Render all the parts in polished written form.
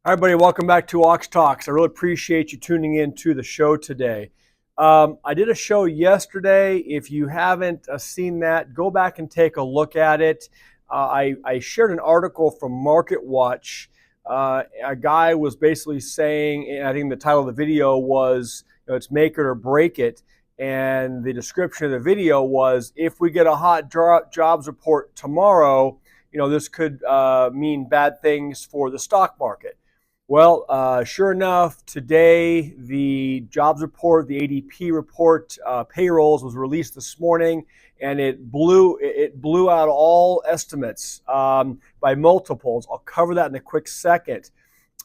Hi, everybody. Welcome back to Ox Talks. I really appreciate you tuning in to the show today. I did a show yesterday. If you haven't seen that, go back and take a look at it. I shared an article from Market Watch. A guy was basically saying, and I think the title of the video was, it's make it or break it. And the description of the video was, if we get a hot jobs report tomorrow, this could mean bad things for the stock market. Well, sure enough, today the jobs report, the ADP report, payrolls was released this morning, and it blew out all estimates by multiples. I'll cover that in a quick second.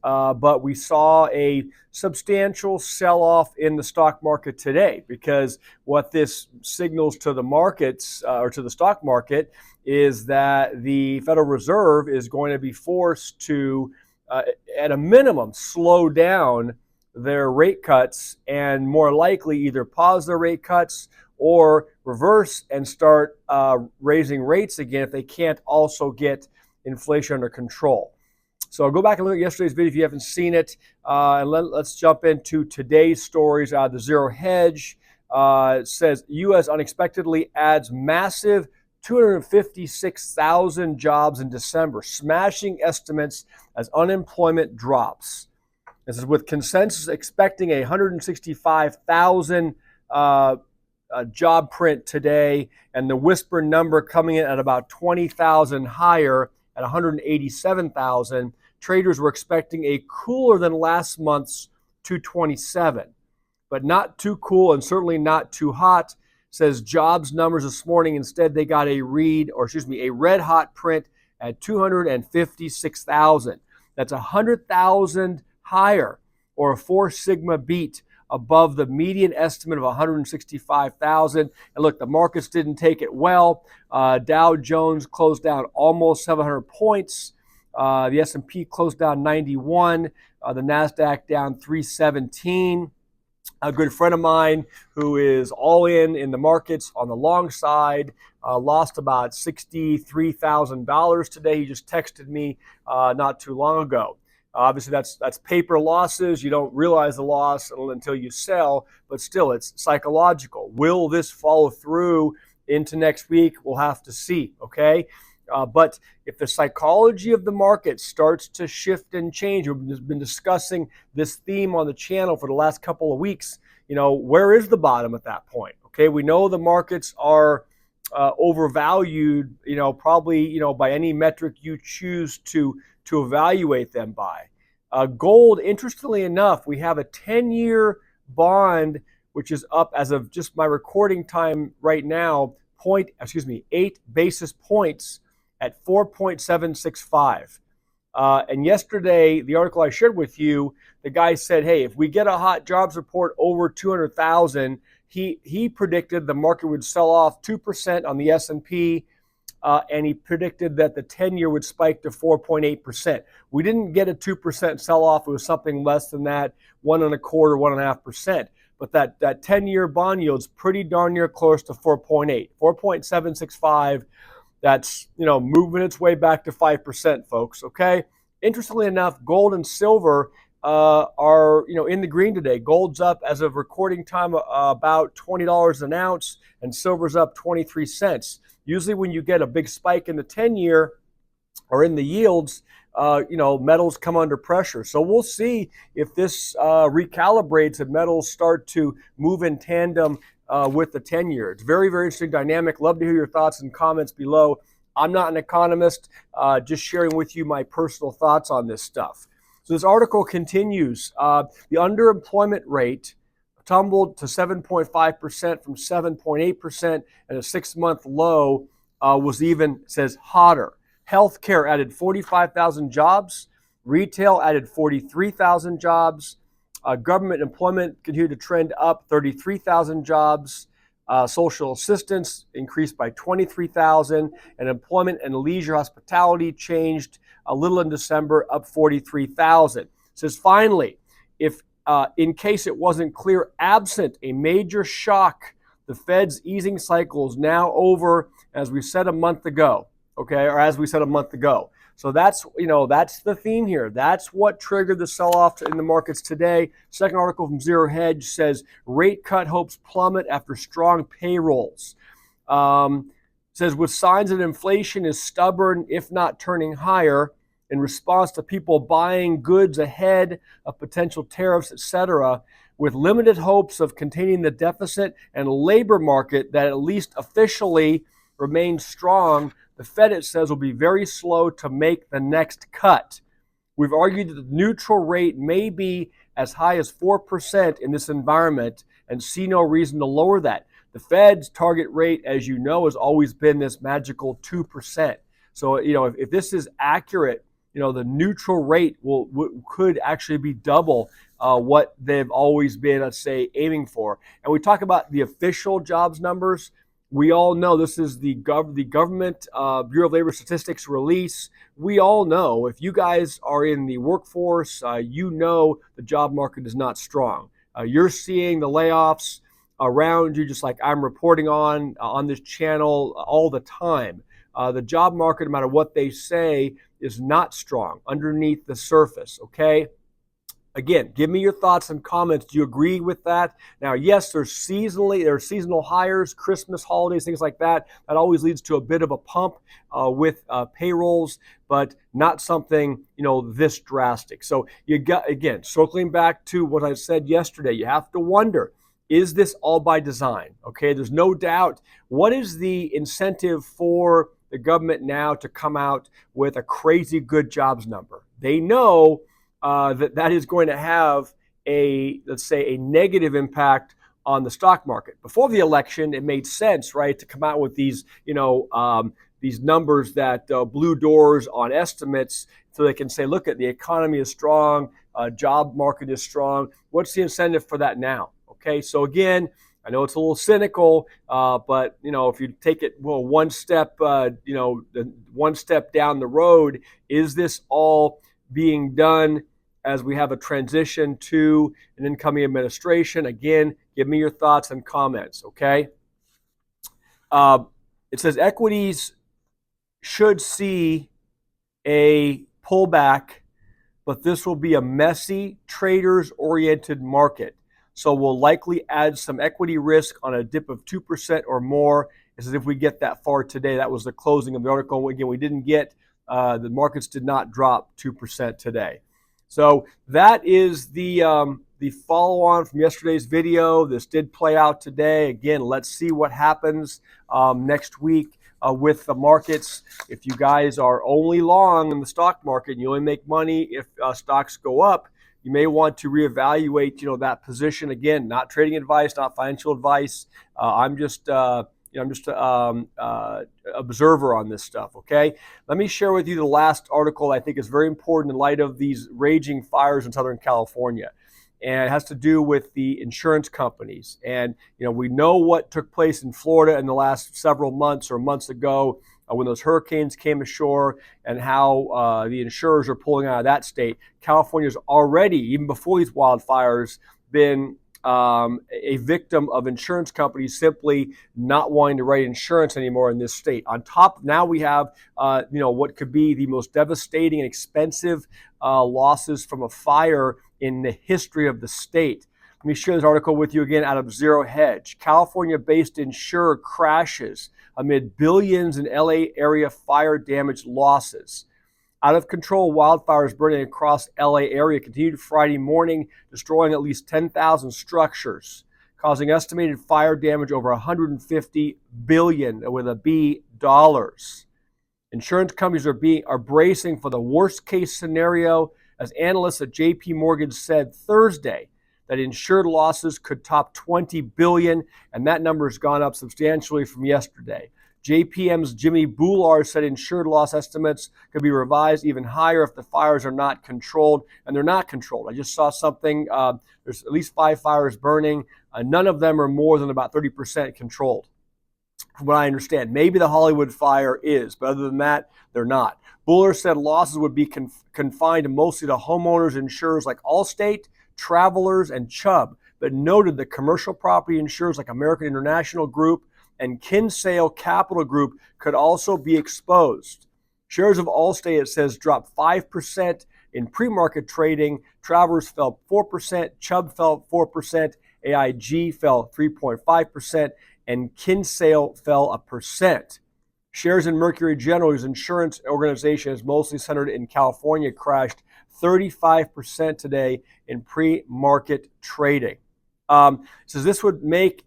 But we saw a substantial sell-off in the stock market today, because what this signals to the markets or to the stock market is that the Federal Reserve is going to be forced to at a minimum, slow down their rate cuts and more likely either pause their rate cuts or reverse and start raising rates again if they can't also get inflation under control. So go back and look at yesterday's video if you haven't seen it. And let's jump into today's stories. The Zero Hedge says U.S. unexpectedly adds massive 256,000 jobs in December, smashing estimates as unemployment drops. This is with consensus expecting a 165,000 job print today, and the whisper number coming in at about 20,000 higher at 187,000. Traders were expecting a cooler than last month's 227, but not too cool and certainly not too hot. Says jobs numbers this morning, instead they got a red hot print at 256,000. That's 100,000 higher, or a 4 sigma beat above the median estimate of 165,000. And look, the markets didn't take it well. Dow Jones closed down almost 700 points. The S&P closed down 91. The NASDAQ down 317. A good friend of mine who is all in the markets on the long side lost about $63,000 today. He just texted me not too long ago. Obviously, that's paper losses. You don't realize the loss until you sell, but still, it's psychological. Will this follow through into next week? We'll have to see, okay? But if the psychology of the market starts to shift and change, we've been discussing this theme on the channel for the last couple of weeks, where is the bottom at that point? Okay, we know the markets are overvalued, probably, by any metric you choose to evaluate them by. Gold, interestingly enough, we have a 10-year bond, which is up as of just my recording time right now, 8 basis points at 4.765. And yesterday, the article I shared with you, the guy said, hey, if we get a hot jobs report over 200,000, he predicted the market would sell off 2% on the S&P, and he predicted that the 10-year would spike to 4.8%. We didn't get a 2% sell-off. It was something less than that, 1.25%, 1.5%. But that 10-year bond yield's pretty darn near close to 4.8, 4.765. That's, moving its way back to 5%, folks, okay? Interestingly enough, gold and silver are, in the green today. Gold's up, as of recording time, about $20 an ounce, and silver's up 23 cents. Usually when you get a big spike in the 10-year or in the yields, metals come under pressure. So we'll see if this recalibrates and metals start to move in tandem with the 10-year. It's very, very interesting dynamic. Love to hear your thoughts and comments below. I'm not an economist, just sharing with you my personal thoughts on this stuff. So this article continues. The underemployment rate tumbled to 7.5% from 7.8%, and a 6-month low was even, says, hotter. Healthcare added 45,000 jobs. Retail added 43,000 jobs. Government employment continued to trend up, 33,000 jobs. Social assistance increased by 23,000, and employment and leisure hospitality changed a little in December, up 43,000. It says, finally, if in case it wasn't clear, absent a major shock, the Fed's easing cycle is now over, as we said a month ago. Okay, or as we said a month ago. So that's the theme here. That's what triggered the sell-off in the markets today. Second article from Zero Hedge says rate cut hopes plummet after strong payrolls. Says with signs that inflation is stubborn, if not turning higher, in response to people buying goods ahead of potential tariffs, etc., with limited hopes of containing the deficit and labor market that at least officially remains strong, the Fed, it says, will be very slow to make the next cut. We've argued that the neutral rate may be as high as 4% in this environment and see no reason to lower that. The Fed's target rate, as you know, has always been this magical 2%. So, if this is accurate, the neutral rate could actually be double what they've always been, let's say, aiming for. And we talk about the official jobs numbers. We all know this is the government Bureau of Labor Statistics release. We all know if you guys are in the workforce, the job market is not strong. You're seeing the layoffs around you, just like I'm reporting on this channel all the time. The job market, no matter what they say, is not strong underneath the surface, okay? Again, give me your thoughts and comments. Do you agree with that? Now, yes, there's seasonal hires, Christmas, holidays, things like that. That always leads to a bit of a pump with payrolls, but not something, this drastic. So you got, again, circling back to what I said yesterday, you have to wonder, is this all by design? Okay, there's no doubt. What is the incentive for the government now to come out with a crazy good jobs number? They know that is going to have let's say, a negative impact on the stock market. Before the election, it made sense, right, to come out with these numbers that blew doors on estimates, so they can say, look, the economy is strong, job market is strong. What's the incentive for that now? Okay, so again, I know it's a little cynical, but if you take it one step down the road, is this all being done as we have a transition to an incoming administration? Again, give me your thoughts and comments, okay? It says equities should see a pullback, but this will be a messy, traders-oriented market. So we'll likely add some equity risk on a dip of 2% or more. It's as if we get that far today. That was the closing of the article. Again, we didn't get, the markets did not drop 2% today. So that is the follow-on from yesterday's video. This did play out today. Again, let's see what happens next week with the markets. If you guys are only long in the stock market and you only make money if stocks go up, you may want to reevaluate, that position. Again, not trading advice, not financial advice. I'm just observer on this stuff, okay? Let me share with you the last article I think is very important in light of these raging fires in Southern California. And it has to do with the insurance companies. And, we know what took place in Florida in the last several months or months ago when those hurricanes came ashore, and how the insurers are pulling out of that state. California's already, even before these wildfires, been a victim of insurance companies simply not wanting to write insurance anymore in this state. On top, now we have, what could be the most devastating and expensive losses from a fire in the history of the state. Let me share this article with you again out of Zero Hedge. California-based insurer crashes amid billions in LA area fire damage losses. Out of control wildfires burning across LA area continued Friday morning, destroying at least 10,000 structures, causing estimated fire damage over $150 billion with a B dollars. Insurance companies are bracing for the worst case scenario, as analysts at JP Morgan said Thursday that insured losses could top $20 billion, and that number has gone up substantially from yesterday. JPM's Jimmy Boulard said insured loss estimates could be revised even higher if the fires are not controlled, and they're not controlled. I just saw something, there's at least 5 fires burning. None of them are more than about 30% controlled, from what I understand. Maybe the Hollywood fire is, but other than that, they're not. Bullard said losses would be confined mostly to homeowners insurers like Allstate, Travelers, and Chubb, but noted that commercial property insurers like American International Group and Kinsale Capital Group could also be exposed. Shares of Allstate, it says, dropped 5% in pre-market trading. Travelers fell 4%, Chubb fell 4%, AIG fell 3.5%, and Kinsale fell 1%. Shares in Mercury General, whose insurance organization is mostly centered in California, crashed 35% today in pre-market trading. So this would make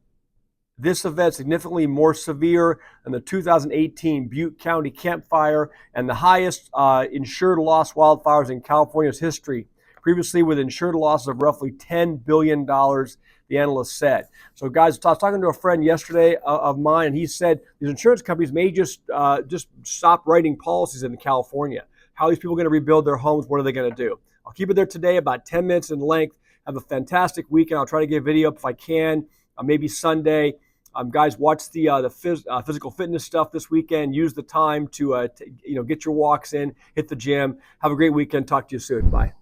this event significantly more severe than the 2018 Butte County Camp Fire and the highest insured loss wildfires in California's history, previously with insured losses of roughly $10 billion, the analyst said. So guys, I was talking to a friend yesterday of mine, and he said these insurance companies may just stop writing policies in California. How are these people going to rebuild their homes? What are they going to do? I'll keep it there today, about 10 minutes in length. Have a fantastic weekend. I'll try to get a video up if I can, maybe Sunday. Guys, watch the physical fitness stuff this weekend. Use the time to get your walks in, hit the gym. Have a great weekend. Talk to you soon. Bye.